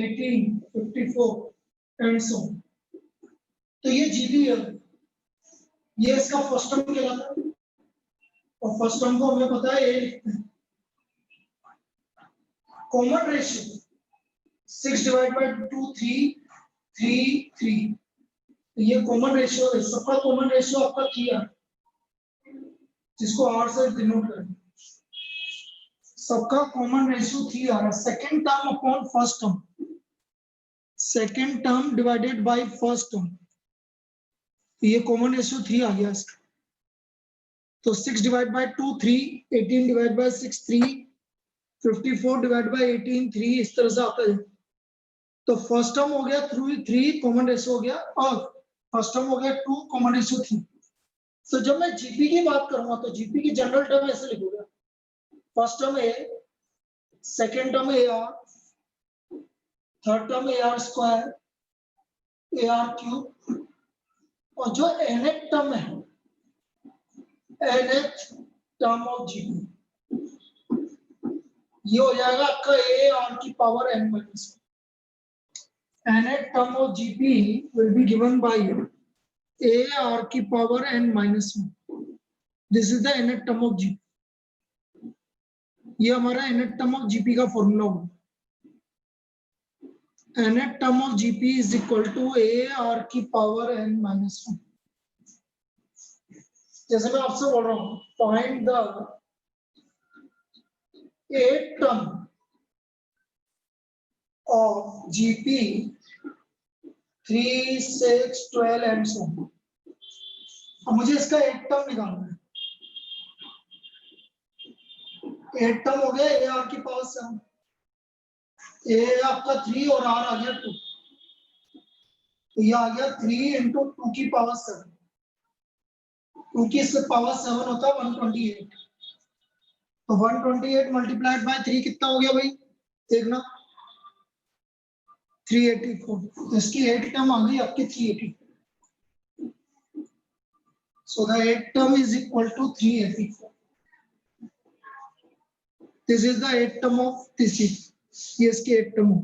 18, 54 and so. तो ये GB है, ये इसका फर्स्ट टर्म कहलाता है। और फर्स्ट टर्म को हमें पता है ए लिखते हैं। Common ratio 6 divide by 2 3 3 3। ये कॉमन रेशियो है, सबका कॉमन रेशियो आपका 3 है, जिसको R से डिनोट करें। सबका कॉमन रेशियो 3 आ रहा है। Second term upon first term, second term divided by first term, ये कॉमन रेशियो 3 आ गया इसका। तो 6 divide by 2 3, 18 divide by 6 3, 54 divide by 18 3, इस तरह से आता है। तो फर्स्ट टर्म हो गया 3 कॉमन रेशियो हो गया, और फर्स्ट टर्म हो गया 2 कॉमन रेशियो 3। तो जब मैं जीपी की बात करूंगा तो जीपी की जनरल टर्म ऐसे लिखूंगा, first term A, second term A are, third term A are square, A R cube, और जो nth टर्म है nth टर्म ऑफ जीपी, ये हो जाएगा आपका ए आर की power n minus. nth term of GP will be given by a r की power n minus 1. This is the nth term of GP. ये हमारा nth term of GP का formula होगा। nth term of GP is equal to a r की power n minus 1. जैसे मैं आपसे बोल रहा हूँ, find the 8th term of GP 3, 6, 12 and so on. अब मुझे इसका 8th टर्म निकालना है। 8th टर्म हो गया ए आर की पावर 7, ए आपका 3 और आर आ गया 2, तो ये आ गया 3 इंटू 2 की पावर 7, 2 की इससे पावर 7 होता है 128। तो 128 मल्टीप्लाइड बाय 3 कितना हो गया भाई, देखना 384। तो इसकी 8th टर्म आ गई आपकी 380। So the 8th term is equal to 384. This is the 8th term of this is. ये इसकी 8th term हो।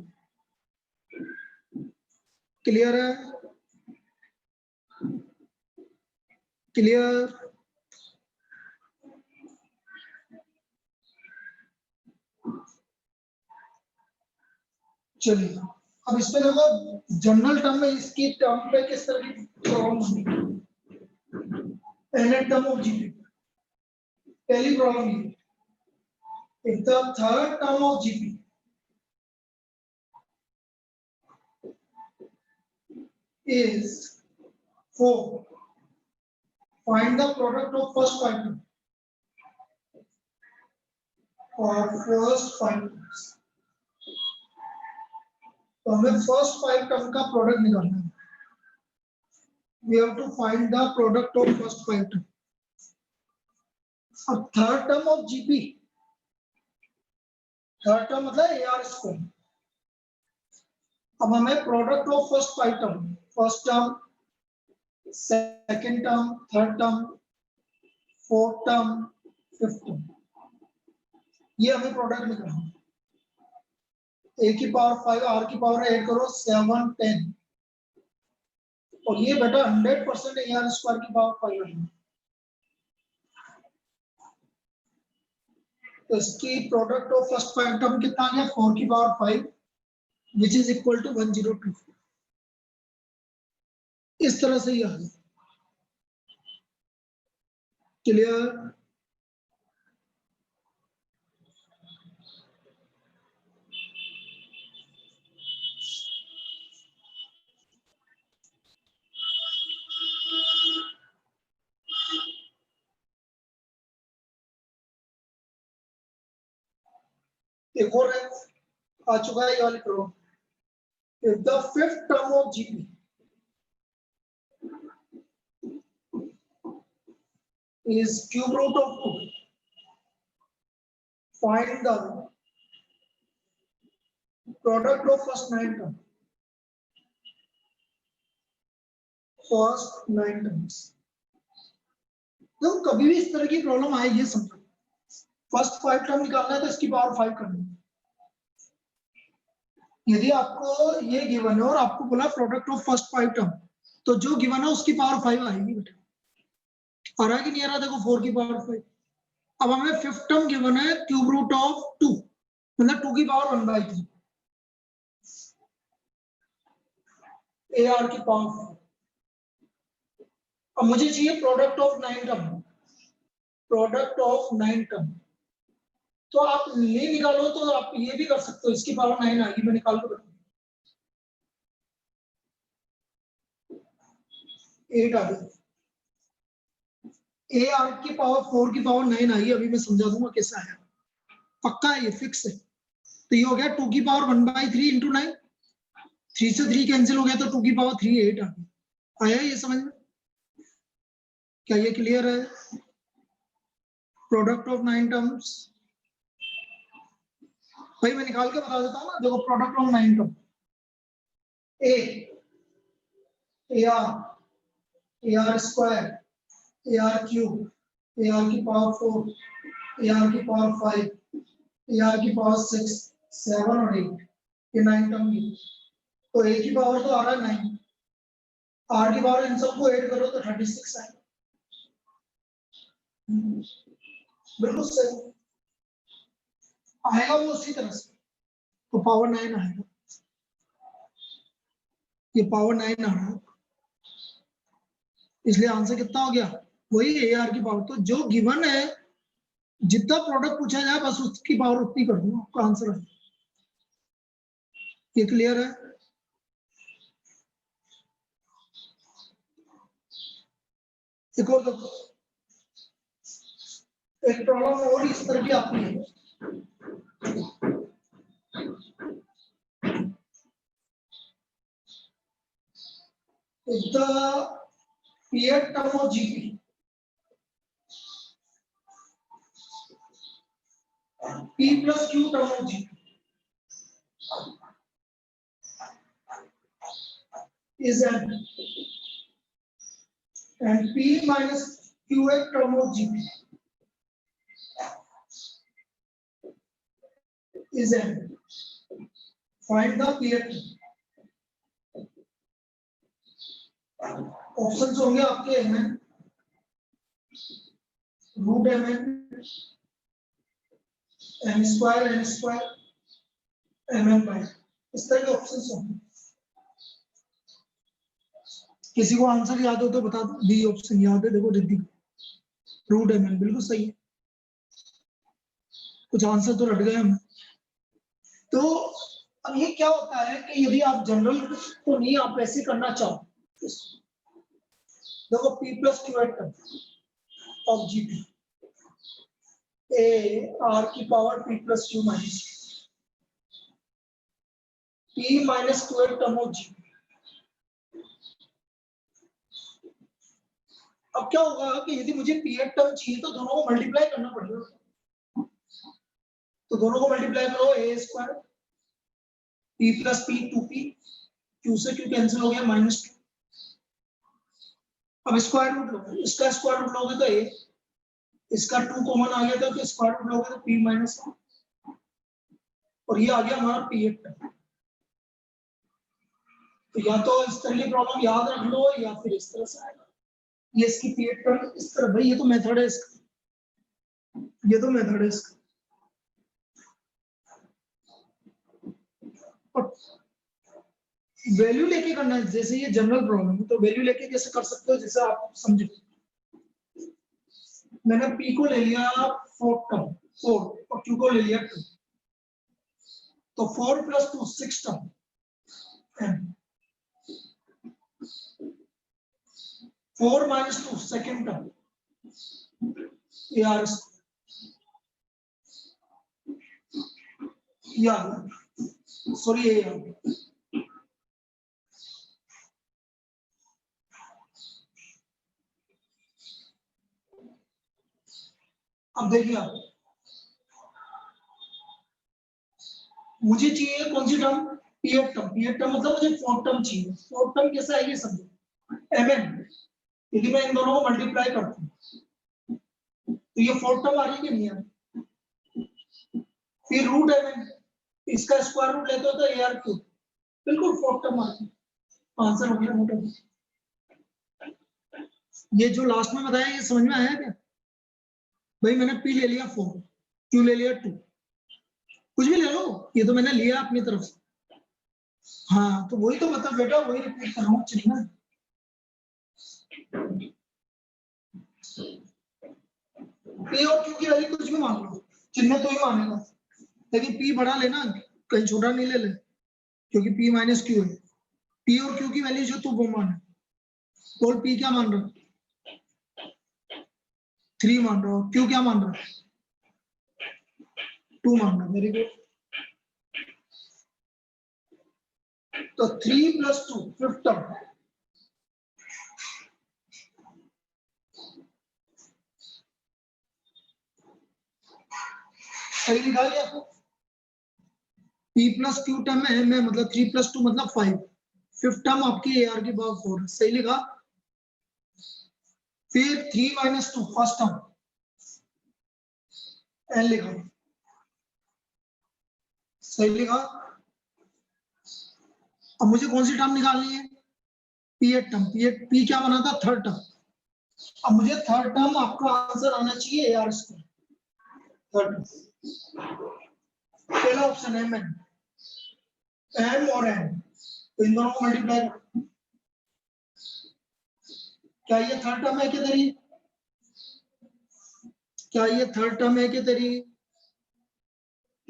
Clear है? Clear? चलिए, अब इस पे देखो जनरल टर्म में इसकी टर्म पे किस तरह की प्रॉब्लम होगी। nth term of GP, पहली प्रॉब्लम ये, if the third term of GP is 4, find the product of first 5 terms or first 5 terms. तो हमें फर्स्ट 5 टर्म का प्रोडक्ट निकालना है। We have to find the product of first 5 term. अब third term of GP, third term मतलब AR square. अब हमें product of first 5 term, first term, second term, third term, fourth term, fifth term, ये हमें product निकालना है। ए की power 5, are की पावर ऐड करो 7, 10, और ये बेटा 100% AR स्क्वायर की पावर 5 है। तो इसकी प्रोडक्ट ऑफ फर्स्ट 5 टर्म कितना आ गया, 4 की power 5, which is equal to 1024। इस तरह से ही आ गया। क्लियर? एक और है, आ चुका है, ये वाली problem. If the fifth term of GP is cube root of 2, find the product of first 9 term. First 9 terms. तो कभी भी इस तरह की प्रॉब्लम आए ये समझो, फर्स्ट 5 टर्म निकालना है तो इसकी पावर 5 करनी है। यदि आपको ये गिवन है और आपको बोला प्रोडक्ट ऑफ फर्स्ट 5 टर्म, तो जो गिवन है उसकी पावर 5 आएगी बेटा। आ रहा है कि नहीं आ रहा? देखो 4 की पावर 5। अब हमें फिफ्थ टर्म गिवन है क्यूब रूट ऑफ 2, मतलब 2 की पावर 1/3, ए आर की पावर 4। अब मुझे चाहिए product of 9 term, product of 9 term. तो आप ये निकालो तो आप ये भी कर सकते हो, इसकी पावर 9 आएगी, मैं निकाल के बताऊं। 8 आ गई, ए आर की पावर 4 की पावर 9 आई। अभी मैं समझा दूंगा कैसे आया, पक्का है, ये फिक्स है। तो ये हो गया 2 की पावर 1/3 इंटू 9, 3 से 3 कैंसिल हो गया तो 2 की पावर 3 8 आ गई। आया ये समझ में? क्या ये क्लियर है? प्रोडक्ट ऑफ 9 टर्म्स भाई मैं निकाल के बता देता हूँ ना। देखो product of 9 term, A are square, A R cube, A R की पावर 4, ए आर की पावर 5, ए आर की पावर 6, 7 और 8, ये 9 टर्म की। तो ए की पावर तो आ रहा है 9, आर की पावर इन सबको ऐड करो तो 36 आएगा। बिल्कुल सही आएगा वो उसी तरह से। तो पावर 9 आएगा, ये पावर 9 आ रहा है, इसलिए आंसर कितना हो गया? वही ए आर की पावर। तो जो गिवन है जितना प्रोडक्ट पूछा जाए बस उसकी पावर उतनी कर दूंगा, आपका आंसर है। ये क्लियर है? एक और देखो, एक प्रॉब्लम और इस तरह की आती है। If the pth term of GP, P plus Q term of GP is n, and P minus Qth term of GP is n. Find the pth. Options होंगे आपके mn, root mn, m square, mn by, इस तरह के options होंगे। किसी को answer याद हो तो बता दो। बी ऑप्शन याद है? देखो रिद्धि, रूट mn बिल्कुल सही है। कुछ आंसर तो रट गए हम। तो अब ये क्या होता है कि यदि आप जनरल तो नहीं, आप ऐसे करना चाहो, देखो P plus Q of GP, A R की power P plus Q minus P minus Q term of GP। अब क्या होगा कि यदि मुझे P टर्म चाहिए तो दोनों को मल्टीप्लाई करना पड़ेगा। तो दोनों को मल्टीप्लाई करो, A square P plus P 2P, Q से Q कैंसिल हो गया -2। अब स्क्वायर रूट लो, इसका स्क्वायर रूट लोगे तो ए, इसका 2 कॉमन आ गया था तो स्क्वायर रूट लोगे तो P माइनस, और ये आ गया हमारा P टर्म। तो या तो इस तरह की प्रॉब्लम याद रख लो या फिर इस तरह से आएगा। ये इसकी P टर्म इस तरह, भाई ये तो मेथड है इसका, ये तो मेथड है इसका। वैल्यू लेके करना है, जैसे ये जनरल प्रॉब्लम है तो वैल्यू लेके कैसे कर सकते हो जैसे आप समझो। मैंने P को ले लिया 4 टर्म, 4 और Q को ले लिया 2, तो 4 plus 2 6 term, 4 minus 2 second term, A R sorry A R. अब देखिए आप, मुझे चाहिए कौन सी term? PF term. PF term मतलब मुझे फोर्थ टर्म चाहिए। फोर्थ टर्म कैसे आएगी समझो, एमएन, यदि मैं इन दोनों को मल्टीप्लाई करता हूँ तो ये फोर्थ टर्म आ रही है कि नहीं आ रही? फिर रूट एमएन, इसका स्क्वायर रूट लेते हो तो AR क्यूब, बिल्कुल फोर्थ टर्म आंसर हो गया मोटा। ये जो लास्ट में बताया ये समझ में आया क्या भाई? मैंने P ले लिया 4, Q ले लिया 2, कुछ भी ले लो, ये तो मैंने लिया अपनी तरफ से। हाँ तो वही तो बता बेटा, वही रिपीट कर रहा हूँ, चलिए ना। P और Q की वैल्यू कुछ भी मान लो, चिन्ह तो ही मानेगा, लेकिन P बड़ा लेना, कहीं छोटा नहीं ले ले, क्योंकि P माइनस Q है। P और Q की वैल्यू जो तू वो मान, और P क्या मान रहा, 3 मान रहा हो, Q क्या मान रहा, 2 मान रहा, वेरी गुड। तो 3 + 2 फिफ्थ टर्म, सही लिखा लिया। P + Q टर्म में मतलब 3 + 2 मतलब 5, फिफ्थ टर्म आपकी AR की पावर 4, सही लिखा। फिर 3 - 2 फर्स्ट टर्म N लिखा, सही लिखा। अब मुझे कौन सी टर्म निकालनी है, P8 टर्म, P क्या बना था, थर्ड टर्म। अब मुझे थर्ड टर्म आपका आंसर आना चाहिए AR स्क्वायर, थर्ड। पहला ऑप्शन है M और N, तो इन दोनों को मल्टीप्लाई, क्या ये थर्ड टर्म है कि तेरी, क्या ये थर्ड टर्म है कि तेरी,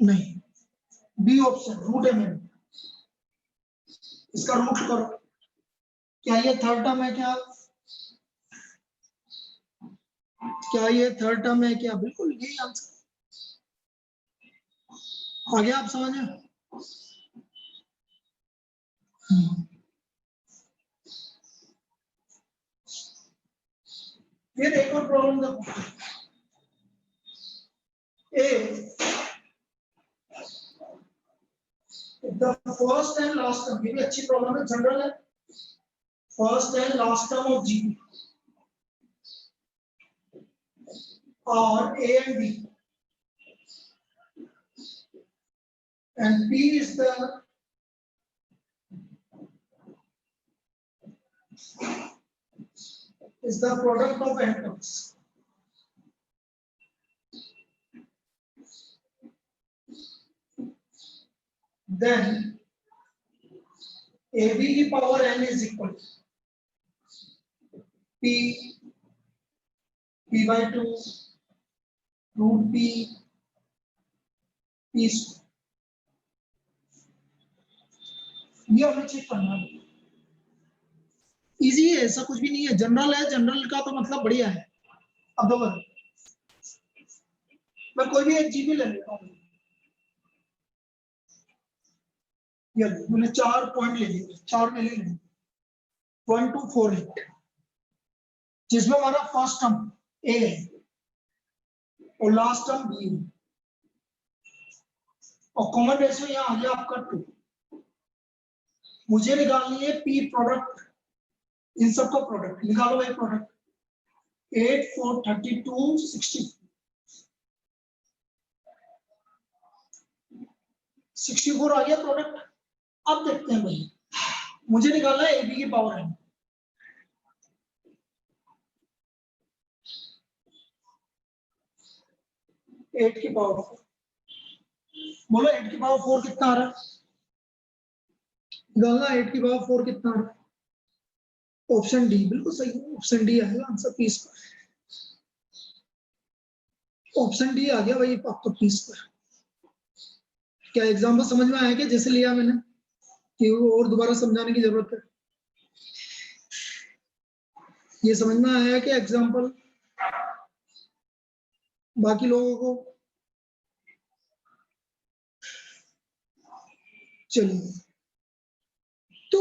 नहीं, बी ऑप्शन रूट M, इसका रूट करो, क्या ये थर्ड टर्म है क्या, क्या ये थर्ड टर्म है क्या, बिल्कुल यही आंसर। आगे आप समझ में। फिर एक और प्रॉब्लम देखो, A the first and last term, ये भी अच्छी प्रॉब्लम है, जनरल है। First and last term of GP और A and B, and P is the product of n terms. Then AB की power n is equal to P/2 root P square. ये हमें check करना है, easy है, ऐसा कुछ भी नहीं है, जनरल है, जनरल का तो मतलब बढ़िया है। अब दो बार मैं कोई भी एक जीबी ले लेता हूँ, ये मैंने 4 पॉइंट ले लिए, 4 में ले लिए 1 2 4 8, जिसमें हमारा फर्स्ट टर्म ए है और लास्ट टर्म बी है, और कॉमन रेशियो यहाँ आ गया आपका 2। मुझे निकालनी है पी प्रोडक्ट, इन सबका प्रोडक्ट निकालो भाई, प्रोडक्ट 8 4 32 64 आ गया प्रोडक्ट। अब देखते हैं भाई, मुझे निकालना है एबी की पावर है, एट की पावर 4, बोलो 8 की पावर 4 कितना आ रहा है, निकालना 8 की पावर 4 कितना आ रहा है, ऑप्शन डी बिल्कुल सही है, ऑप्शन डी आएगा answer, P square, option D आ गया भाई आपका पी स्क्वायर। क्या एग्जाम्पल समझ में आया क्या, जैसे लिया मैंने, कि और दोबारा समझाने की जरूरत है, ये समझ में आया कि एग्जाम्पल बाकी लोगों को, चलिए। तो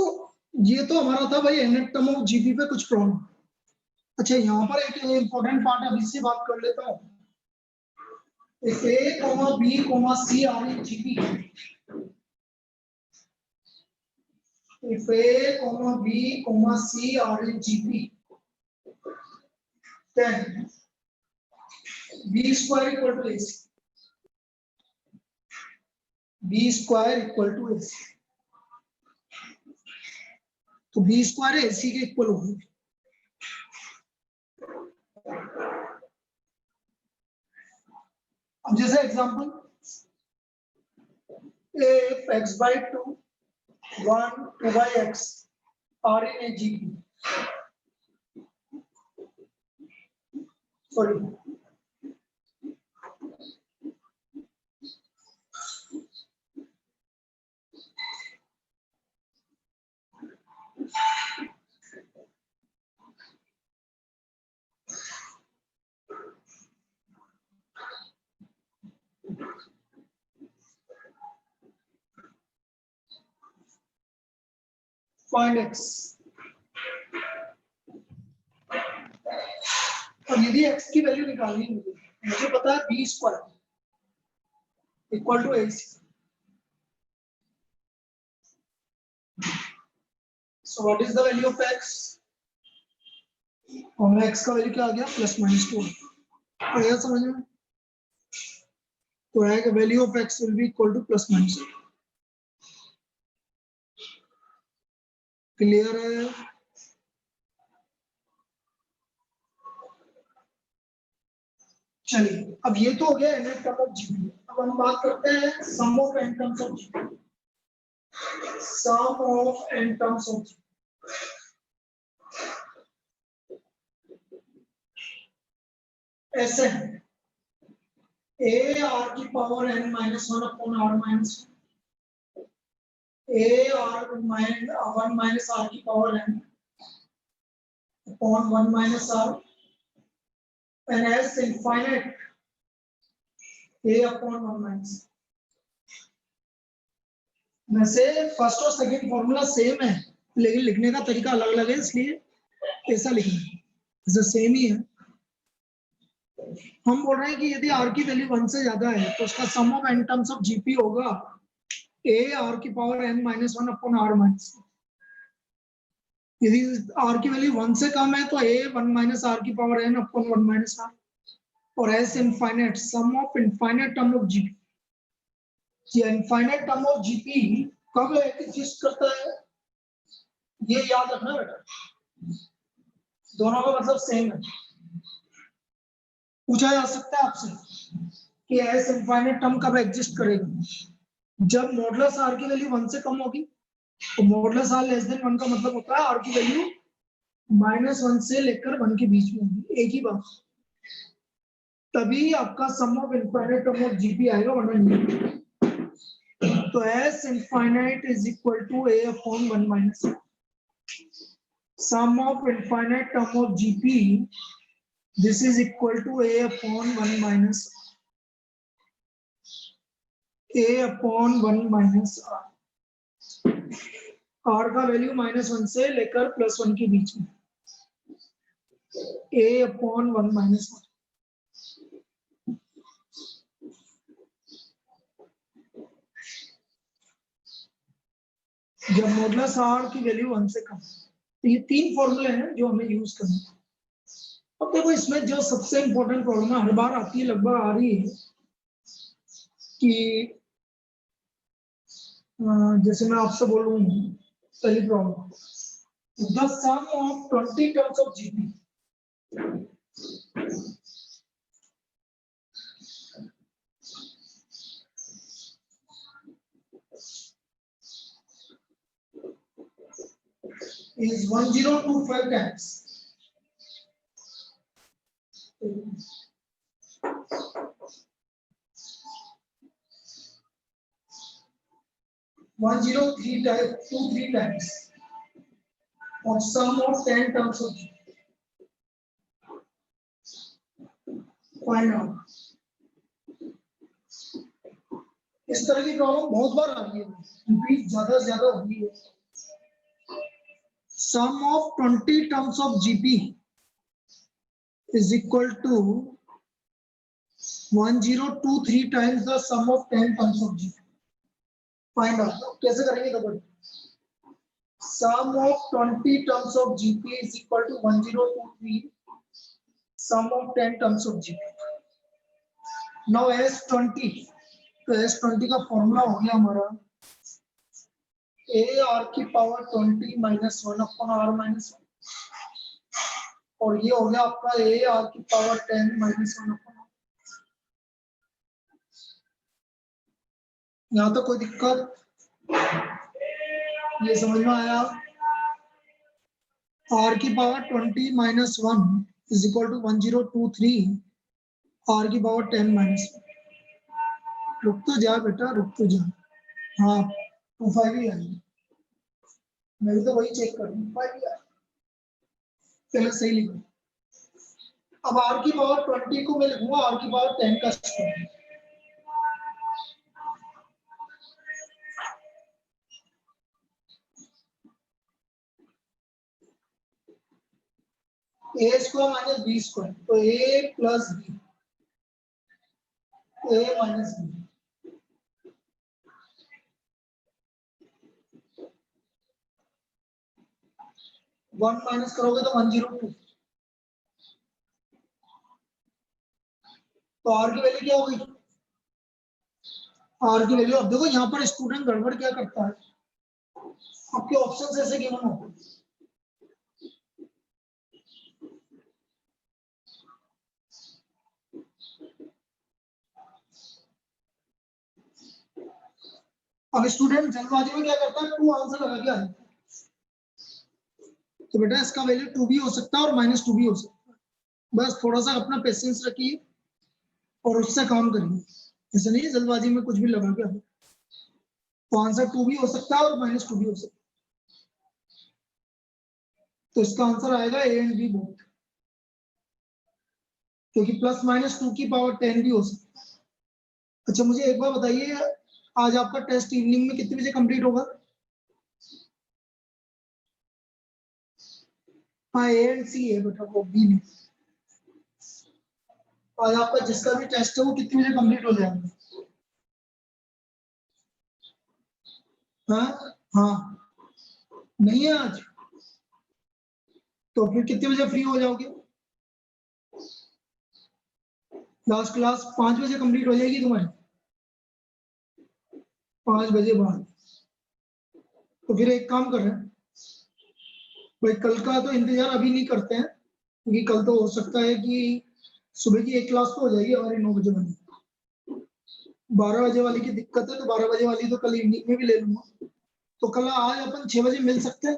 ये तो हमारा था भाई एन टर्म ऑफ जीपी पे कुछ प्रॉब्लम। अच्छा यहाँ पर एक इंपॉर्टेंट पार्ट है, अभी से बात कर लेता हूँ। If A, B, C are in GP, if A, B, C are in GP, then B square equal to AC. B square equal to A, तो बी स्क्वायर ए सी के इक्वल होगी। अब जैसे example if x by 2 1 2 by x are in a GP, sorry, find x, और यदि x की value निकालनी है मुझे पता है B square equal to A C, so what is the value of x, और x का वैल्यू क्या आ गया +-2 आया समझ में, तो है value of x will be equal to +-2, clear है। चलिए अब ये तो हो गया n टर्म ऑफ जीपी, अब हम बात करते हैं sum of n terms of GP, sum of n terms of GP. ऐसे a r की power n minus 1 upon r minus a r minus 1 minus r की power n upon 1 minus r and s infinite a upon 1 minus। वैसे first और second formula same है लेकिन लिखने का तरीका अलग अलग है, इसलिए ऐसा लिखना है, ऐसा सेम ही है। हम बोल रहे हैं कि यदि r की वैल्यू 1 से ज्यादा है तो उसका sum of n terms of GP होगा a r की power n minus 1 upon r minus, यदि r की वैल्यू 1 से कम है तो a 1 माइनस r की power n upon 1 minus r, और s infinite sum of infinite term of GP. ये इनफाइनाइट टर्म ऑफ जीपी कब एग्जिस्ट करता है ये याद रखना बेटा, दोनों का मतलब सेम है। पूछा जा सकता है आपसे कि एस इनफाइनाइट टर्म कब एग्जिस्ट करेगा, जब मॉडुलस r की वैल्यू 1 से कम होगी, तो मॉडुलस r लेस देन 1 का मतलब होता है r की वैल्यू -1 से लेकर 1 के बीच में होगी, एक ही बात, तभी आपका sum of infinite term of GP आएगा, वरना नहीं। तो s infinite is equal to a upon 1 minus r. Sum of infinite term of GP, this is equal to a upon 1 minus a upon 1 minus r. r का value -1 से लेकर +1 के बीच में, a upon 1 minus r। जब modulus r की value 1 से कम, तो ये तीन फॉर्मूले हैं जो हमें यूज करना है। अब देखो इसमें जो सबसे इंपॉर्टेंट प्रॉब्लम हर बार आती है, लगभग आ रही है कि जैसे मैं आपसे बोल रहा हूँ पहली problem, the sum of 20 terms of GP is 1025 times 103 times of sum of 10 terms of G. Find out. इस तरह की प्रॉब्लम बहुत बार आ रही है, रिपीट ज्यादा से ज्यादा हो रही है। Sum of 20 terms of GP is equal to 1023 times the sum of 10 terms of GP. Find out. कैसे करेंगे तो sum of 20 terms of GP is equal to 1023 sum of 10 terms of GP. Now as 20 तो S20 का formula हो गया हमारा a r की power 20 minus 1 upon r minus 1, और ये हो गया आपका a r की पावर 10 माइनस 1 अपॉन। यहाँ तक कोई दिक्कत? ये समझ में आया? r की power 20 minus 1 is equal to 1023 r की पावर 10 माइनस 1। रुक तो जा बेटा, रुक तो जा। हाँ 25 ही आएगी, मैं भी तो वही चेक कर रहा हूँ, 5 ही आएगी। चलो सही लिखो। अब r की पावर 20 को मैं लिखूंगा r की पावर 10 का square. a square minus b square, तो a plus b, a minus b। One minus करोगे तो 102, तो r की वैल्यू क्या होगी? r की वैल्यू, अब देखो यहाँ पर स्टूडेंट गड़बड़ क्या करता है, आपके ऑप्शन ऐसे गिवन हो, अब स्टूडेंट जल्दबाजी में क्या करता है, 2 आंसर लगा के आता है। तो बेटा इसका वैल्यू 2 भी हो सकता है और -2 भी हो सकता है, बस थोड़ा सा अपना पेशेंस रखिए और उससे काम करिए, ऐसा नहीं जल्दबाजी में कुछ भी लगा के आता। तो आंसर 2 भी हो सकता है और -2 भी हो सकता है, तो इसका आंसर आएगा ए एंड बी बोथ, क्योंकि +-2 की पावर 10 भी हो सकता है। अच्छा मुझे एक बार बताइए, आज आपका टेस्ट इवनिंग में कितने बजे कंप्लीट होगा? हाँ ए एंड सी है बेटा, वो बी नहीं। आज आपका जिसका भी टेस्ट है वो कितने बजे कंप्लीट हो जाएगा? हाँ हाँ, नहीं है आज, तो फिर कितने बजे फ्री हो जाओगे? लास्ट क्लास 5 बजे कंप्लीट हो जाएगी तुम्हारी, 5 बजे बाद। तो फिर एक काम कर रहे हैं भाई, कल का तो इंतजार अभी नहीं करते हैं, क्योंकि कल तो हो सकता है कि सुबह की एक क्लास तो हो जाएगी हमारी 9 बजे वाली, 12 बजे वाली की दिक्कत है, तो 12 बजे वाली तो कल इवनिंग में भी ले लूंगा। तो कल आज अपन 6 बजे मिल सकते हैं,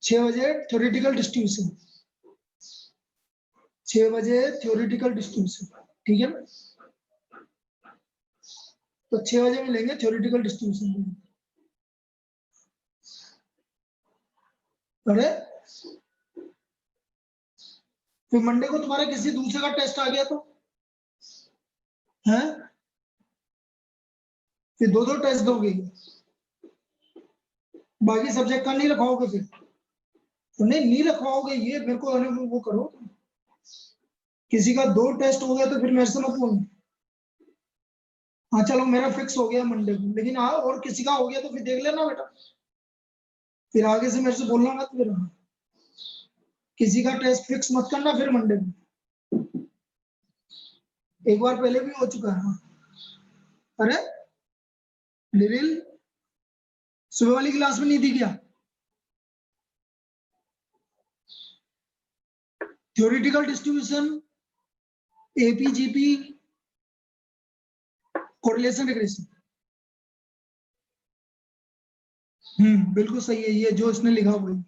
6 बजे थ्योरेटिकल डिस्ट्रीब्यूशन, 6 बजे थ्योरेटिकल डिस्ट्रीब्यूशन, ठीक है ना? तो 6 बजे मिलेंगे थ्योरेटिकल डिस्ट्रीब्यूशन। अरे फिर मंडे को तुम्हारा किसी दूसरे का टेस्ट आ गया तो है, फिर 2-2 टेस्ट दोगे, बाकी सब्जेक्ट का नहीं रखवाओगे फिर? तो नहीं रखवाओगे, ये मेरे को वो करो, किसी का 2 टेस्ट हो गया तो फिर मेरे से मत बोलना। हाँ चलो मेरा फिक्स हो गया मंडे को, लेकिन हाँ और किसी का हो गया तो फिर देख लेना बेटा, फिर आगे से मेरे से बोलना मत, फिर किसी का टेस्ट फिक्स मत करना फिर मंडे को, एक बार पहले भी हो चुका है। अरे लिरिल सुबह वाली क्लास में नहीं थी क्या? Theoretical distribution, AP GP, correlation regression. बिल्कुल सही है, ये जो इसने लिखा हुआ है।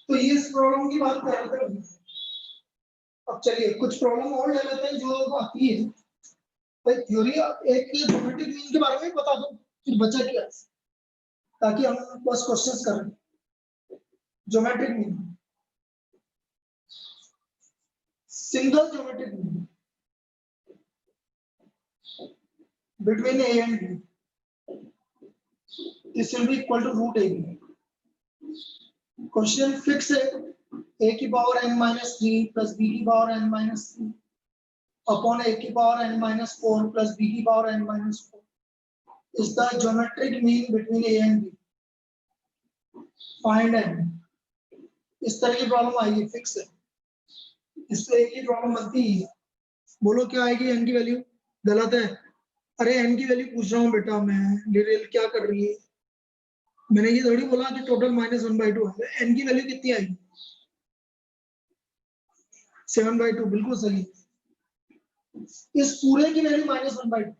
तो ये इस प्रॉब्लम की बात कर रहे थे। अब चलिए कुछ प्रॉब्लम और ले लेते हैं जो आती है भाई। थ्योरी एक ज्योमेट्रिक मीन के बारे में बता दो, फिर बचा क्या, ताकि हम बस क्वेश्चंस करें। Geometric mean, single geometric mean between A and B, this will be equal to root A B. Question fix है, a की पावर n-3 प्लस b की पावर n-3 अपॉन a की पावर n-4 प्लस b की power n-4। is the geometric mean between A and B. Find n. इस तरह की problem आएगी, fix है, इससे एक ही प्रॉब्लम बनती है। बोलो क्या आएगी n की वैल्यू? गलत है। अरे n की वैल्यू पूछ रहा हूँ बेटा मैं, लिरियल क्या कर रही है? मैंने ये थोड़ी बोला कि टोटल -1/2 है। n की वैल्यू कितनी आएगी? 7/2, बिल्कुल सही। इस पूरे की वैल्यू -1/2।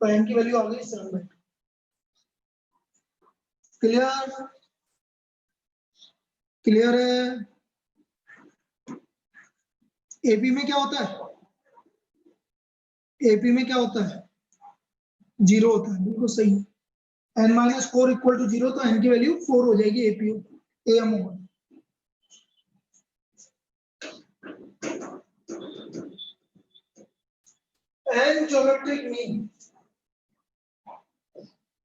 तो n की वैल्यू आ गई 7/2। क्लियर? क्लियर है? एपी में क्या होता है? एपी में क्या होता है? 0 होता है, बिल्कुल सही है। n-4 इक्वल टू 0, तो n की वैल्यू 4 हो जाएगी AP M over. n geometric mean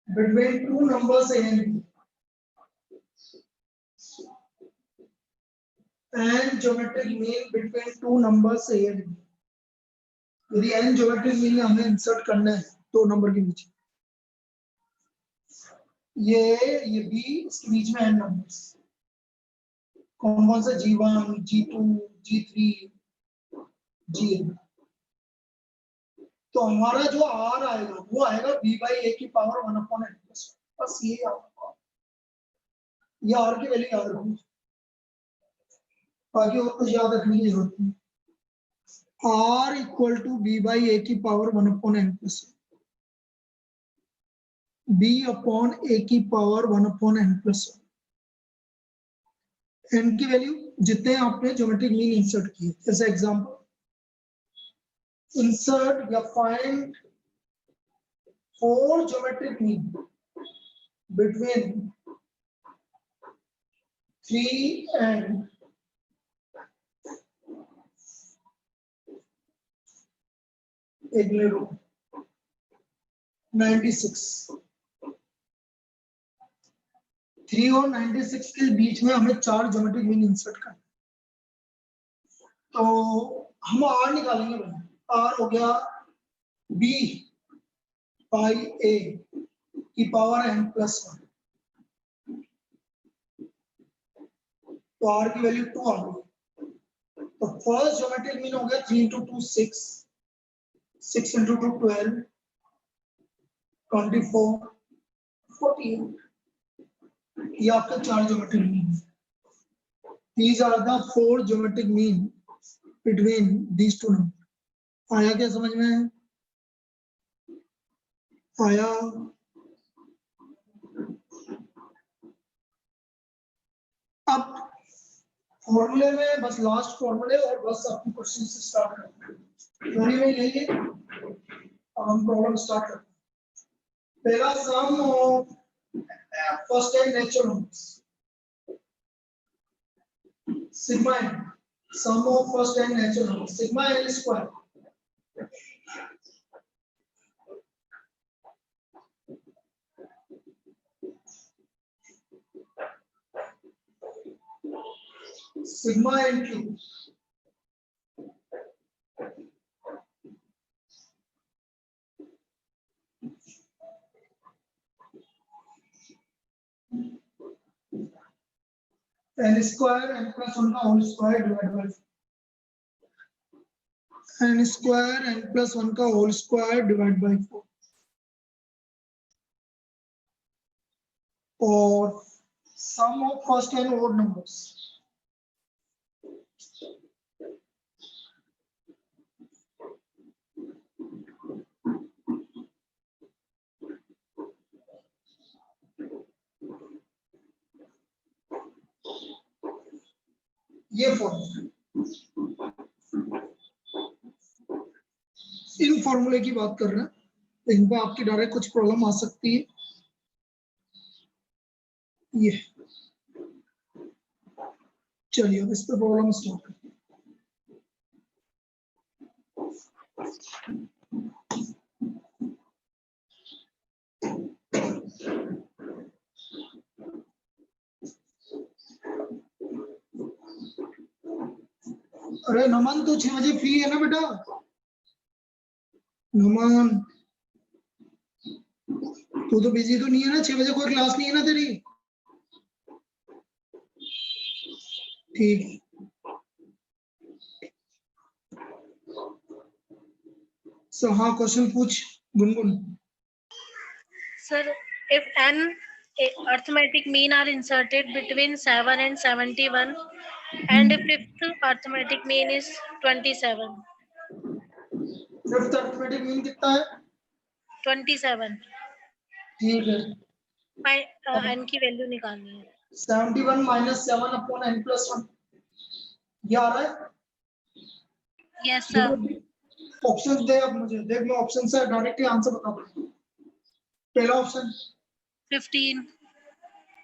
between two numbers a and b. n geometric mean between two numbers a and b. यदि n geometric mean हमें इंसर्ट करना है दो नंबर के बीच, ये b, इसके बीच में n नंबर्स, कौन कौन से? G1, G2, G3, Gn। तो हमारा जो r आएगा वो आएगा b/a की पावर 1/n+, बस ये आएगा। ये r की वैल्यू याद रखो, बाकी और कुछ याद रखने की जरूरत नहीं। r इक्वल टू b/a की पावर 1/n+, b/a की पावर 1/n+। n की वैल्यू जितने आपने ज्योमेट्रिक मीन इंसर्ट किए, जैसे एग्जांपल, insert या find 4 geometric mean between 3 and 96। 3 और 96 के बीच में हमें 4 ज्योमेट्रिक मीन इंसर्ट करना। तो हम r निकालेंगे भाई। r हो गया b/a की पावर n+1, तो r की वैल्यू 2 आ गई। तो फर्स्ट ज्योमेट्रिक मीन हो गया 3 × 2 6, 6 × 2 12, 24, 48। ये आपका 4 geometric mean. These are the 4 geometric mean between these two numbers. आया क्या समझ में? आया? अब फॉर्मूले में बस लास्ट फॉर्मूले और बस आपकी क्वेश्चन से स्टार्ट करते हैं। थ्योरी में लेंगे, अब हम प्रॉब्लम स्टार्ट करते हैं। पहला sum of first n natural numbers, sigma n, sum of first n natural numbers, sigma n square sigma n cube n square n+1 का whole square divide by n square n+1 का whole square divide by 4, और sum of first n odd numbers, ये formula. इन फॉर्मूले की बात कर रहे हैं, तो इन पे आपकी डायरेक्ट कुछ प्रॉब्लम आ सकती है। ये चलिए अब इस पे प्रॉब्लम स्टार्ट करते हैं। अरे नमन तो 6 बजे फ्री है ना बेटा? नमन तू तो बिजी तो नहीं है ना? 6 बजे कोई क्लास नहीं है ना तेरी? ठीक। सो हाँ क्वेश्चन पूछ Gungun. Sir, if n arithmetic mean are inserted between 7 and 71, and if fifth arithmetic mean is 27. Fifth arithmetic mean कितना है? 27. ठीक है। n की वैल्यू निकालनी है। 71 माइनस 7 अपॉन n प्लस 1 ये आ रहा है? Yes sir. ऑप्शन दे अब मुझे, देख मैं ऑप्शन से डायरेक्टली आंसर बता दूं। पहला ऑप्शन 15।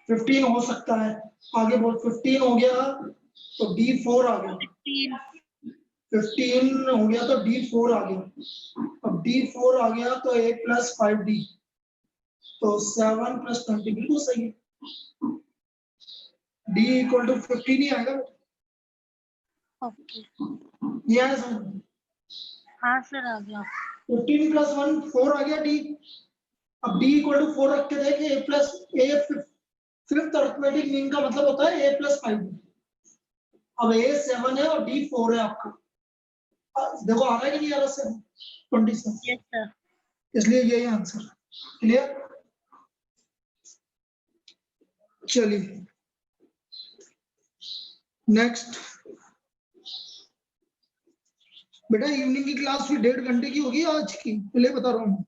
15 हो सकता है। आगे बोल। 15 हो गया तो D4 आ गया। 15 हो गया तो D4 आ गया। अब D4 आ गया तो A प्लस 5D तो 7 प्लस 20 बिल्कुल सही है। D इक्वल टू 15 ही आएगा। ओके। ये है समझ? हाँ सर आ गया। 15 प्लस 1 4 आ गया D। अब D इक्वल टू 4 रख के देखे A plus A fifth arithmetic mean का मतलब होता है A प्लस 5। अब A 7 है और D 4 है आपका। देखो आ रहा है कि नहीं आ रहा? 27। Yes sir. इसलिए यही आंसर। क्लियर? चलिए नेक्स्ट। बेटा इवनिंग की क्लास फिर 1.5 घंटे की होगी आज की, पहले बता रहा हूँ,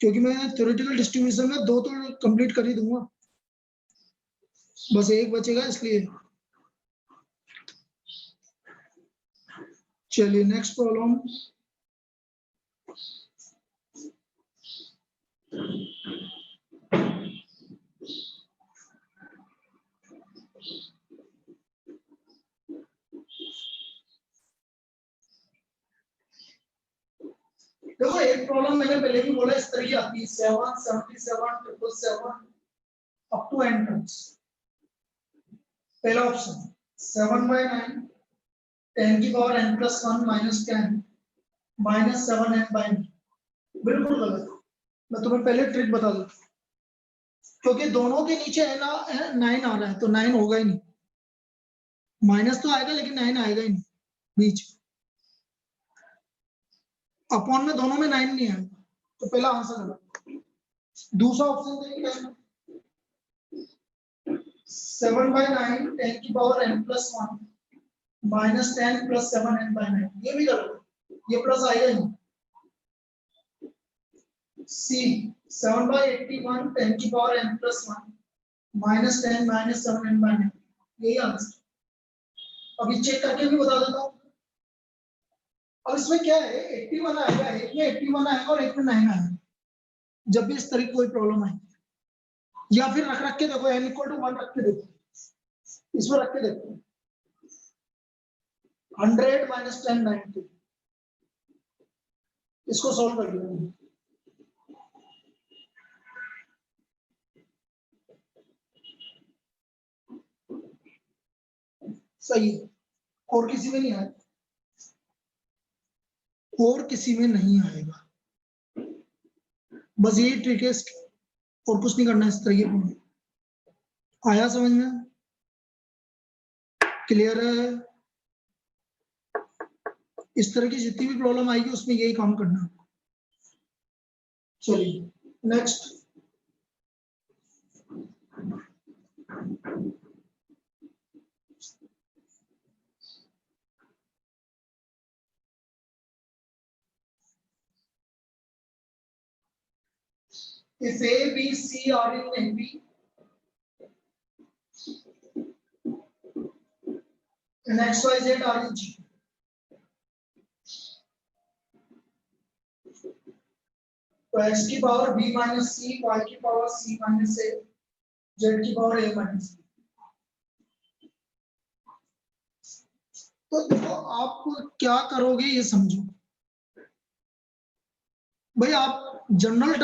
क्योंकि मैं थ्योरेटिकल डिस्ट्रीब्यूशन में 2 तो कंप्लीट कर ही दूंगा, बस 1 बचेगा इसलिए। चलिए नेक्स्ट प्रॉब्लम। देखो एक प्रॉब्लम मैंने पहले भी बोला इस तरह की आती है 7 77 777 अप टू n टर्म्स। पहला ऑप्शन 7/9 10 की power n plus 1 minus 10 minus 7n/9 बिल्कुल गलत। मैं तुम्हें पहले ट्रिक बता दूं, क्योंकि दोनों के नीचे है ना 9 आ रहा है तो 9 होगा ही नहीं। माइनस तो आएगा लेकिन 9 आएगा ही नहीं बीच। अपॉन में दोनों में 9 नहीं आएगा तो पहला आंसर गलत। दूसरा ऑप्शन देखिए 7/9 10 की power n plus 1 minus 10 plus 7n/9 ये भी गलत, ये प्लस आएगा ही। सी 7/81 10 की power n plus 1 minus 10 minus 7n/9 यही आंसर। अभी चेक करके भी बता देता हूँ। अब इसमें क्या है 81 आएगा, एक में 81 आएगा और एक में 9 आएगा जब भी इस तरह की कोई प्रॉब्लम आए। या फिर रख के देखो n इक्वल टू 1 रख के देखो, इसमें रख के देखो 100 माइनस 10 90 इसको सॉल्व कर लो। सही है, और किसी में नहीं आएगा, और किसी में नहीं आएगा। बस यही ट्रिक है, और कुछ नहीं करना इस तरीके से। आया समझ में? क्लियर है? इस तरह की जितनी भी प्रॉब्लम आएगी उसमें यही काम करना। चलिए next. If A, B, C are in NP and X, Y, Z are in G, तो X की power B minus C, Y की power C minus A, Z की पावर A माइनस B। तो देखो आप क्या करोगे ये समझो भाई। आप जनरल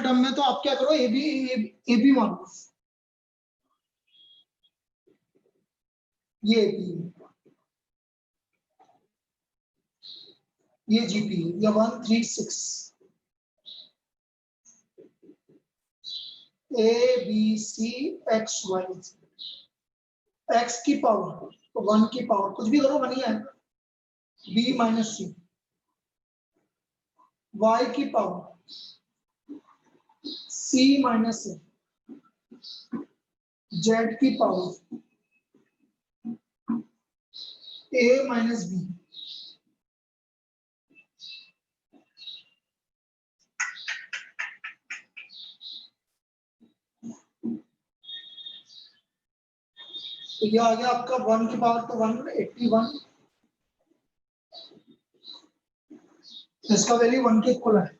टर्म में तो आप क्या करो ए बी मान लो, ये ये जीपी या 136 A B C X Y, X की पावर तो 1 की पावर कुछ भी करो 1 ही आएगा, बी माइनस सी, वाई की पावर सी माइनस ए, जेड की पावर ए माइनस बी। तो ये आ गया आपका 1 की पावर तो 181, इसका वैल्यू 1 के इक्वल है।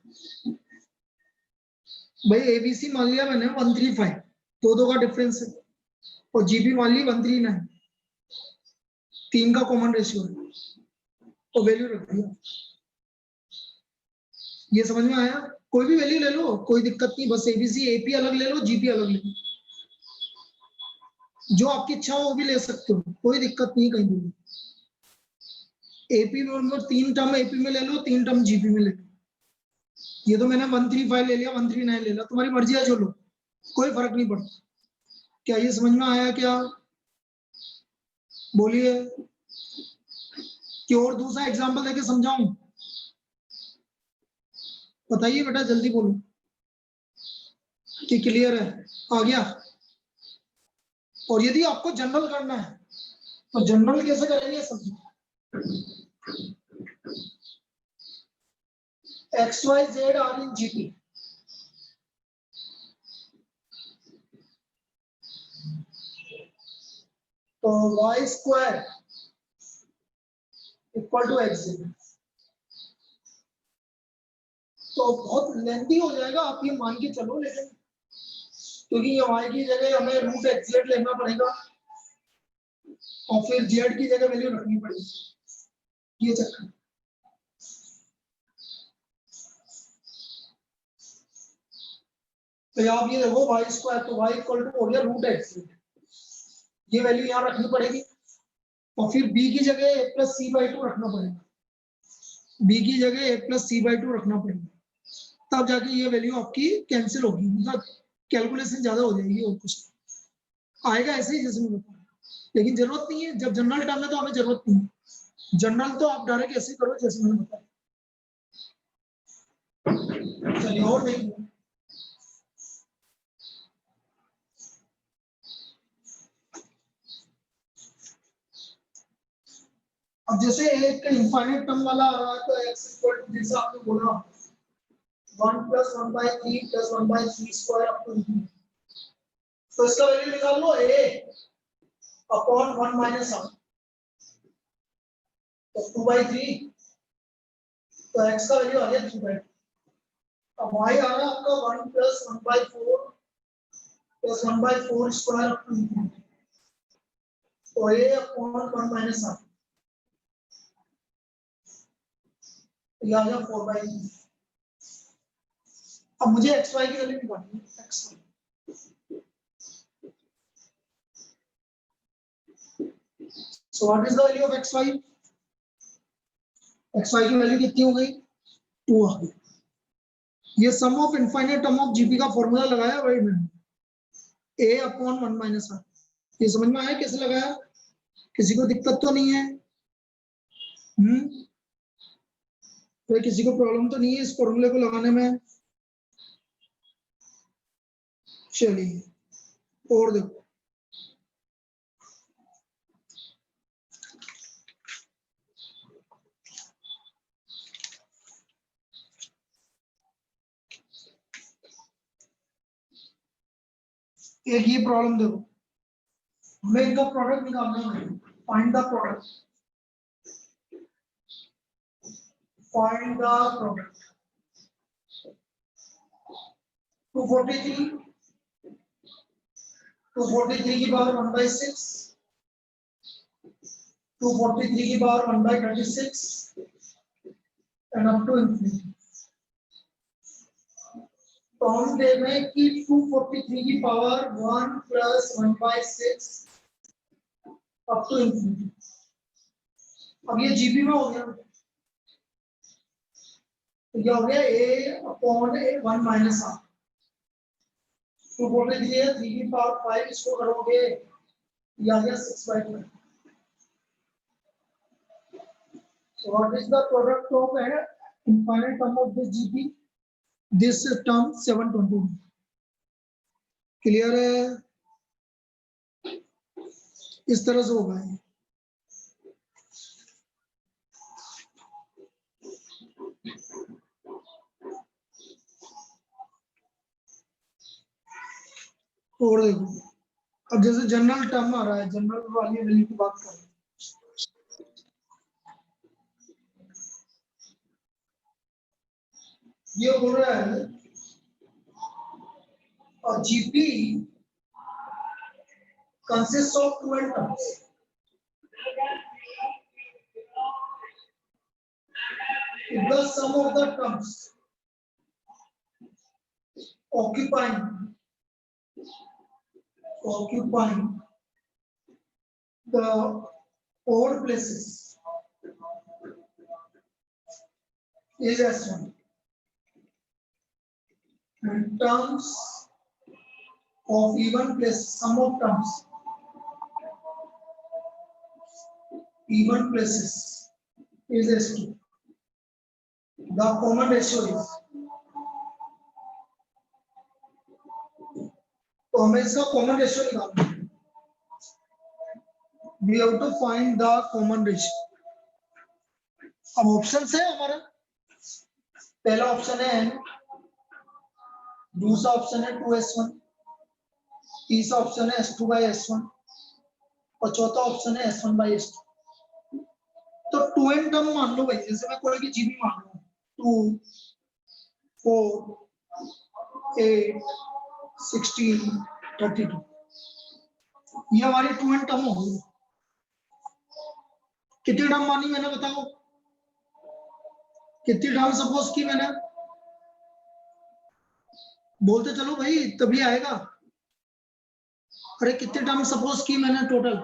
भाई एबीसी मान लिया मैंने 135, दो का डिफरेंस है, और जीबी मान ली 139, 3 का कॉमन रेशियो है, तो वैल्यू रख दिया। ये समझ में आया? कोई भी वैल्यू ले लो, कोई दिक्कत नहीं, बस एबीसी एपी अलग ले लो, जीपी अलग ले लो, जो आपकी इच्छा हो वो भी ले सकते हो, कोई दिक्कत नहीं कहीं भी। एपी में 3 टर्म एपी में ले लो, 3 टर्म जीपी में ले लो। ये तो मैंने 135 ले लिया, 139 ले लिया, तुम्हारी मर्जी है जो लो, कोई फर्क नहीं पड़ता। क्या ये समझ में आया क्या? बोलिए, कि और दूसरा एग्जांपल देके समझाऊं? बताइए बेटा, जल्दी बोलो कि क्लियर है, आ गया। और यदि आपको जनरल करना है तो जनरल कैसे करेंगे समझो। X Y Z are in GP, तो Y square equal to X Z, तो बहुत लेंथी हो जाएगा, आप ये मान के चलो, लेकिन क्योंकि ये वाई की जगह हमें रूट एक्स जेड लेना पड़ेगा और फिर जेड की जगह वैल्यू रखनी पड़ेगी, ये चक्कर। तो आप ये देखो वाई स्क्वायर, तो वाई इक्वल टू हो गया रूट एक्स जेड, ये वैल्यू यहाँ रखनी पड़ेगी, और फिर b की जगह a प्लस सी बाई 2 रखना पड़ेगा, b की जगह a प्लस सी बाई 2 रखना पड़ेगा, तब जाके ये वैल्यू आपकी कैंसिल होगी, मतलब कैलकुलेशन ज्यादा हो जाएगी, और कुछ आएगा ऐसे ही जैसे मैं बता, लेकिन जरूरत नहीं है, जब जनरल टर्म है तो हमें जरूरत नहीं है, जनरल तो आप डायरेक्ट ऐसे करो जैसे मैंने बताया। चलिए और नहीं, अब जैसे एक इनफाइनाइट टर्म वाला आ रहा है, तो x इक्वल टू जैसे आपने बोला 1 plus 1 by 3 plus 1 by 3 square up to, तो इसका वैल्यू निकाल लो a अपॉन 1 माइनस r, तो 2 बाई 3, तो x का वैल्यू आ गया 3 बाई 2। अब y आ रहा है आपका 1 plus 1 by 4 plus 1 by 4 square up to, तो a अपॉन 1 माइनस r, ये आ गया 4 बाई 3। अब मुझे एक्स वाई की वैल्यू निकालनी है, X Y, so what is the value of X Y? X Y की वैल्यू कितनी हो गई? 2 आ गई। ये sum of infinite term of GP का फॉर्मूला लगाया भाई मैंने, a अपॉन 1 माइनस r, ये समझ में आया कैसे लगाया? किसी को दिक्कत तो नहीं है? तो किसी को प्रॉब्लम तो नहीं है इस फॉर्मूले को लगाने में? चलिए और देखो, एक ये प्रॉब्लम देखो, हमें इनका प्रोडक्ट निकालना है, find the product, find the product. 243 की पावर 1/6, 243 की power 1/36 and up to infinity. तो हम देख रहे हैं कि 243 की power 1 plus 1/6 up to infinity. अब ये जीबी में हो गया, तो ये हो गया a/a1 माइनस r, तो बोले दिए 3 की पावर 5, इसको करोगे ये आ गया 6/12. So what is the product of an infinite term of this GP? This term 720. Clear है? इस तरह से होगा ये. और देखो, अब जैसे जनरल टर्म आ रहा है, जनरल वाली वैल्यू की बात कर रहे हैं. ये बोल रहा है और GP consists of 12 terms. If the sum of the terms occupying the odd places is S1, and terms of even places, sum of terms even places is S2. The common ratio is, तो हमें इसका common ratio निकालना है. We have to find the common ratio. अब option है हमारा, पहला option है n, दूसरा ऑप्शन है 2s1, तीसरा ऑप्शन है s2/s1 और चौथा ऑप्शन है s1/s2. तो 2n टर्म मान लो भाई, जैसे मैं कोई की जीबी मान लूं 2, 4, 8, 16, 32, ये हमारी 2n टर्म हो गई. कितनी टर्म मानी मैंने, बताओ कितनी टर्म सपोज की मैंने, बोलते चलो भाई तभी आएगा. अरे कितनी टर्म सपोज की मैंने टोटल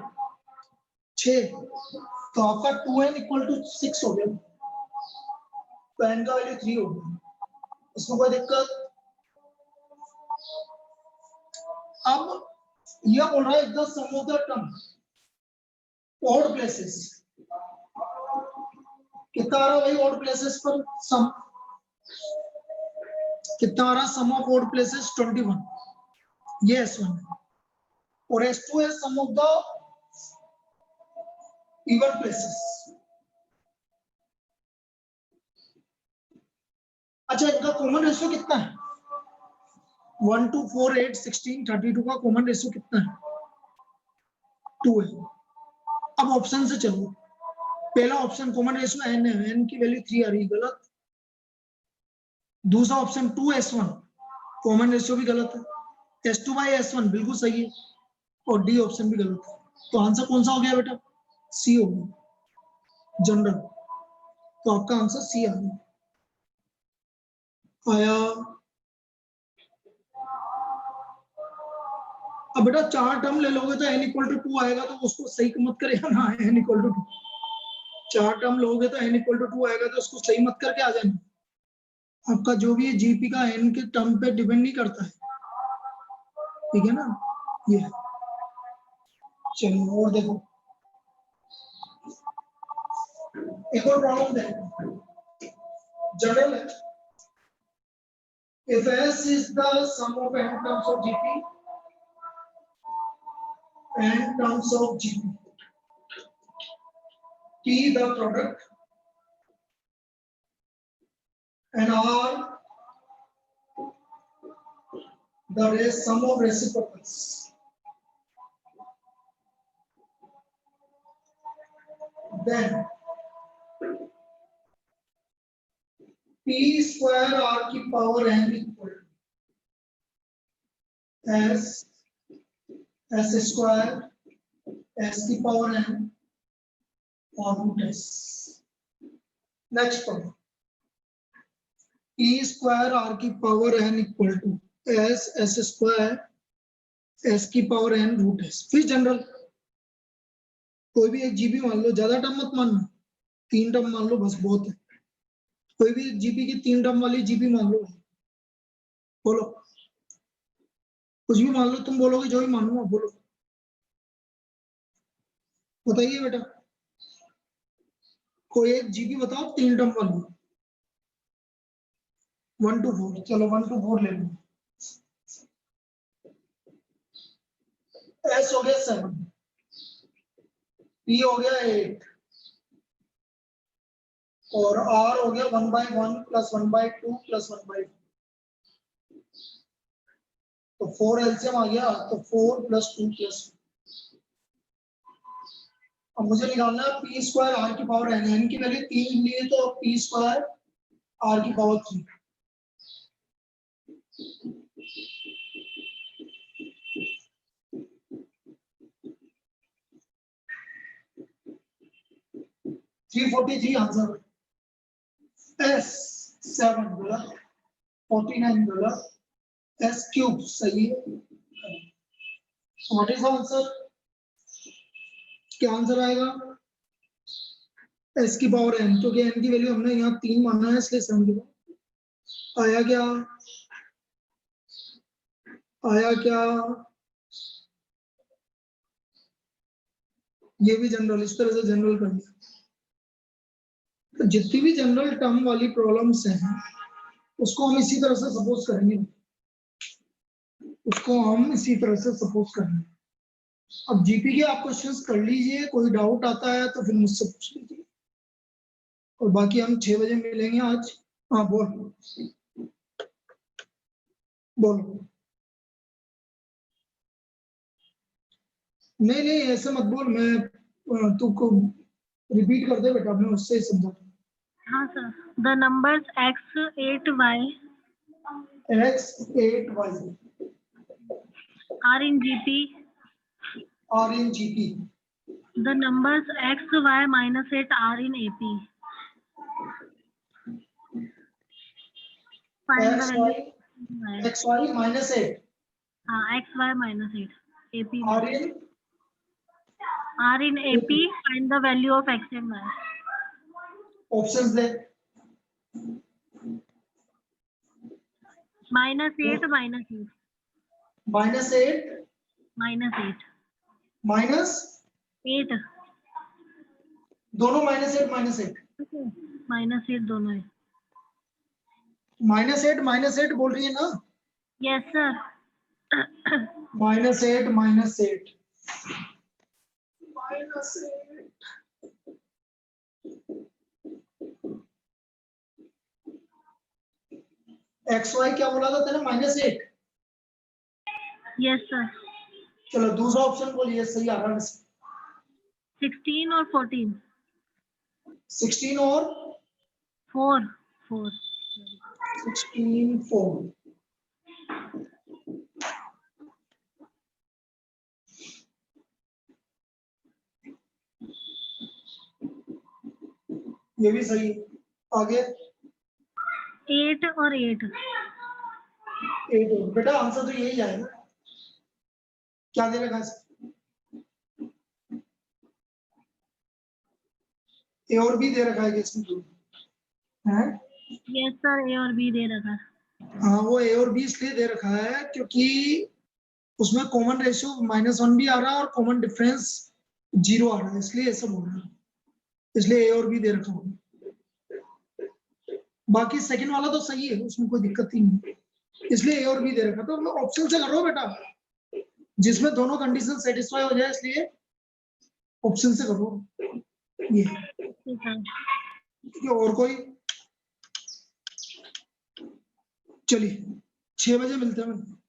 6, तो आपका 2n = 6 हो गया, तो n का वैल्यू 3 हो गया. इसमें कोई दिक्कत? अब यह बोल रहा है the sum of the term odd places, कितना आ रहा भाई ऑड प्लेसेस पर सम, कितना आ रहा सम ऑफ ऑड प्लेसेस 21, ये S1 है, और S2 है सम ऑफ द इवन प्लेसेस. अच्छा, इनका कॉमन रेशियो कितना है? 1, 2, 4, 8, 16, 32 का कॉमन रेशियो कितना है? 2 है. अब ऑप्शन से चलो, पहला ऑप्शन कॉमन रेशियो n है, n की वैल्यू 3 आ रही है, गलत. दूसरा ऑप्शन 2s1 कॉमन रेशियो भी गलत है, s2/s1 बिल्कुल सही है, और डी ऑप्शन भी गलत है. तो आंसर कौन सा हो गया बेटा? सी हो गया, जनरल. तो आपका आंसर सी आ गया. आया. अब बेटा 4 टर्म ले लोगे तो n = 2 आएगा, तो उसको सही मत करेगा ना, n = 2. 4 टर्म लोगे तो n = 2 आएगा, तो उसको सही मत करके आ जाना. आपका जो भी है जीपी का n के टर्म पे डिपेंड नहीं करता है, ठीक है ना. ये चलिए और देखो, एक और प्रॉब्लम देखो, जनरल है. If S is the sum of n terms of GP, n terms of GP, T the product, and R the sum of reciprocals, then P square R की power n equal to S square S की power n और root s. Next पढ़ो, P square R की power n equal to S square S की power n root s. फिर general, कोई भी एक जीबी मान लो, ज्यादा टर्म मत मानना, 3 टर्म मान लो बस बहुत है. कोई भी जीपी की 3 टर्म वाली जीपी मान लो, बोलो कुछ भी मान लो, तुम बोलोगे जो भी मानूंगा, बोलो बताइए बेटा, कोई एक जीपी बताओ 3 टर्म वाली। 1 to 4, चलो 1 to 4 ले लो। एस हो गया 7, पी हो गया 8 और आर हो गया 1/1 + 1/2 + 1/2, तो 4 एलसीएम आ गया, तो 4 + 2 + 2। अब मुझे निकालना है पी स्क्वायर आर की पावर एन, एन की वैल्यू 3 लिए तो पी स्क्वायर आर की पावर 3। $343 आंसर। एस 7 गलत, 49 गलत, एस क्यूब सही है। What is answer? क्या आंसर आएगा? एस की पावर एन, क्योंकि एन की वैल्यू हमने यहाँ 3 माना है, इसलिए 7 की पावर। आया क्या? आया क्या? ये भी जनरल, इस तरह से जनरल कर दिया। तो जितनी भी जनरल टर्म वाली प्रॉब्लम्स हैं उसको हम इसी तरह से सपोज करेंगे, उसको हम इसी तरह से सपोज करेंगे। अब जीपी के आप क्वेश्चंस कर लीजिए, कोई डाउट आता है तो फिर मुझसे पूछ लीजिए, और बाकी हम 6 बजे मिलेंगे आज। हाँ बोल बोलो। नहीं नहीं ऐसे मत बोल, मैं तू को रिपीट कर दे बेटा, मैं उससे ही समझा। हाँ sir, the numbers x 8y x 8y are in GP. are in GP. The numbers x y minus 8 are in AP. Find the x value. y x y minus 8 x y minus 8 AP are in are in AP. Find the value of x and y. options they. -8 minus 8 -8 minus 8 minus 8 दोनों -8 minus 8 दोनों है। -8 बोल रही है ना? Yes sir. -8 -8 x Y क्या बोला था तेने? -8। Yes sir. चलो दूसरा ऑप्शन बोलिए, सही आ रहा है। 16 और 14 16 और 4 4 16 4। ये भी सही है। आगे 8 और 8 8 बेटा आंसर तो यही आएगा। क्या दे रखा है? ए और बी दे रखा है किसने? है? यस सर, ए और बी दे रखा है। हाँ वो ए और बी इसलिए दे रखा है क्योंकि उसमें कॉमन रेशियो -1 भी आ रहा है और कॉमन डिफरेंस 0 आ रहा है, इसलिए ऐसा बोल रहा है, इसलिए ए और बी दे रखा होगा। बाकी सेकंड वाला तो सही है, उसमें कोई दिक्कत ही नहीं, इसलिए ए और बी दे रखा। तो ऑप्शन से करो बेटा, जिसमें दोनों कंडीशन सेटिस्फाई हो जाए, इसलिए ऑप्शन से करो ये। ठीक है। और कोई? चलिए 6 बजे मिलते हैं।